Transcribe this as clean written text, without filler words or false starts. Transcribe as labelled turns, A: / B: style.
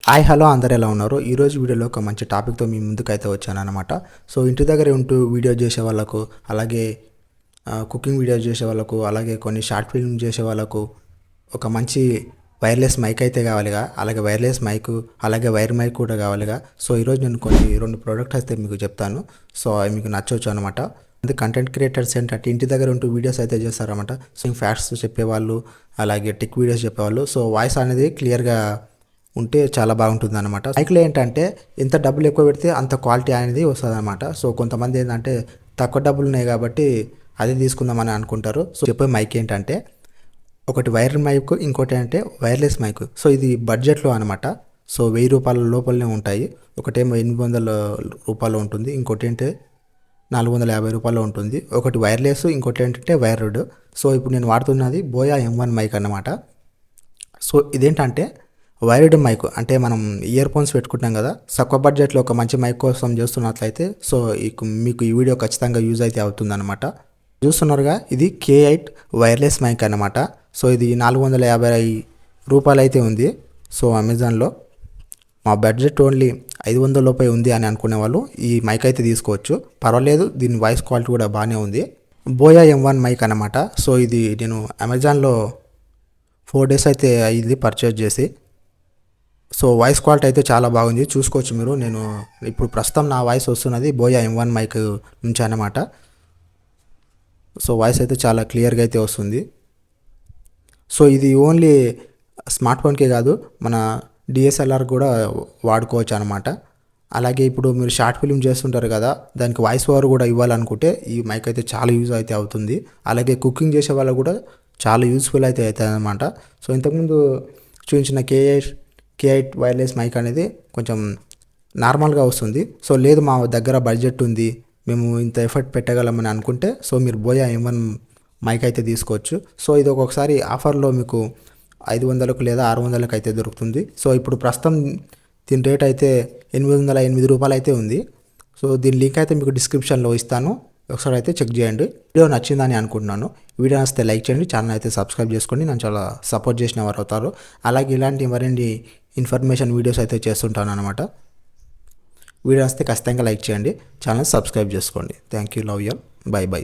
A: Hi hello అందరు ఎలా ఉన్నారు? ఈరోజు వీడియోలో ఒక మంచి టాపిక్తో మీ ముందుకైతే వచ్చాను అనమాట. సో ఇంటి దగ్గర ఉంటూ వీడియో చేసే వాళ్ళకు, అలాగే కుకింగ్ వీడియోస్ చేసే వాళ్ళకు, అలాగే కొన్ని షార్ట్ ఫిల్మ్ చేసే వాళ్ళకు ఒక మంచి వైర్లెస్ మైక్ అయితే కావాలిగా, అలాగే వైర్లెస్ మైక్, అలాగే వైర్ మైక్ కూడా కావాలిగా. సో ఈరోజు నేను రెండు ప్రోడక్ట్స్ అయితే మీకు చెప్తాను. సో అవి మీకు నచ్చవచ్చు అనమాట. అది కంటెంట్ క్రియేటర్స్ ఏంటంటే ఇంటి దగ్గర ఉంటూ వీడియోస్ అయితే చేస్తారన్నమాట. సో ఫ్యాక్ట్స్ చెప్పేవాళ్ళు, అలాగే టెక్ వీడియోస్ చెప్పేవాళ్ళు. సో వాయిస్ అనేది క్లియర్గా ఉంటే చాలా బాగుంటుంది అనమాట. మైక్లో ఏంటంటే ఎంత డబ్బులు ఎక్కువ పెడితే అంత క్వాలిటీ అనేది వస్తుంది అనమాట. సో కొంతమంది ఏంటంటే తక్కువ డబ్బులు ఉన్నాయి కాబట్టి అది తీసుకుందామని అనుకుంటారు. సో చెప్పే మైక్ ఏంటంటే ఒకటి వైర్ మైక్, ఇంకోటి అంటే వైర్లెస్ మైక్. సో ఇది బడ్జెట్లో అనమాట. సో 1000 రూపాయల లోపలనే ఉంటాయి. ఒకటేమో 800 రూపాయలు ఉంటుంది, ఇంకోటి ఏంటంటే 450 రూపాయలు ఉంటుంది. ఒకటి వైర్లెస్, ఇంకోటి ఏంటంటే వైర్డ్. సో ఇప్పుడు నేను వాడుతున్నది బోయా M1 మైక్ అన్నమాట. సో ఇదేంటంటే వైర్డ్ మైక్, అంటే మనం ఇయర్ ఫోన్స్ పెట్టుకుంటాం కదా. తక్కువ బడ్జెట్లో ఒక మంచి మైక్ కోసం చేస్తున్నట్లయితే సో మీకు ఈ వీడియో ఖచ్చితంగా యూజ్ అయితే అవుతుందన్నమాట. చూస్తున్నారుగా, ఇది K8 వైర్లెస్ మైక్ అన్నమాట. సో ఇది 450 రూపాయలు అయితే ఉంది. సో అమెజాన్లో మా బడ్జెట్ ఓన్లీ 500 లోపే ఉంది అని అనుకునే వాళ్ళు ఈ మైక్ అయితే తీసుకోవచ్చు, పర్వాలేదు. దీని వాయిస్ క్వాలిటీ కూడా బాగానే ఉంది. బోయా M1 మైక్ అన్నమాట. సో ఇది నేను అమెజాన్లో 4 days అయితే అయింది పర్చేజ్ చేసి. సో వాయిస్ క్వాలిటీ అయితే చాలా బాగుంది, చూసుకోవచ్చు మీరు. నేను ఇప్పుడు ప్రస్తుతం నా వాయిస్ వస్తున్నది బోయా M1 మైక్ నుంచి అన్నమాట. సో వాయిస్ అయితే చాలా క్లియర్గా అయితే వస్తుంది. సో ఇది ఓన్లీ స్మార్ట్ ఫోన్కే కాదు, మన DSLR కూడా వాడుకోవచ్చు అనమాట. అలాగే ఇప్పుడు మీరు షార్ట్ ఫిల్మ్ చేస్తుంటారు కదా, దానికి వాయిస్ ఓవర్ కూడా ఇవ్వాలనుకుంటే ఈ మైక్ అయితే చాలా యూజ్ అయితే అవుతుంది. అలాగే కుకింగ్ చేసే వాళ్ళకు కూడా చాలా యూస్ఫుల్ అయితే అవుతుంది అనమాట. సో ఇంతకుముందు చూపించిన K8 వైర్లెస్ మైక్ అనేది కొంచెం నార్మల్గా వస్తుంది. సో లేదు మా దగ్గర బడ్జెట్ ఉంది, మేము ఇంత ఎఫర్ట్ పెట్టగలమని అనుకుంటే సో మీరు బోయా M1 మైక్ అయితే తీసుకోవచ్చు. సో ఇది ఒక్కొక్కసారి ఆఫర్లో మీకు 500కు లేదా 600కు అయితే దొరుకుతుంది. సో ఇప్పుడు ప్రస్తుతం దీని రేట్ అయితే 808 రూపాయలు అయితే ఉంది. సో దీని లింక్ అయితే మీకు డిస్క్రిప్షన్లో ఇస్తాను, ఒకసారి అయితే చెక్ చేయండి. వీడియో నచ్చిందని అనుకుంటున్నాను. వీడియో నచ్చితే లైక్ చేయండి, ఛానల్ అయితే సబ్స్క్రైబ్ చేసుకోండి, నన్ను చాలా సపోర్ట్ చేసిన వారు అవుతారు. అలాగే ఇలాంటి మరిన్ని ఇన్ఫర్మేషన్ వీడియోస్ అయితే చేస్తుంటాను అనమాట. వీడియో నచ్చితే ఖచ్చితంగా లైక్ చేయండి, ఛానల్ సబ్స్క్రైబ్ చేసుకోండి. Thank you, love you, by by.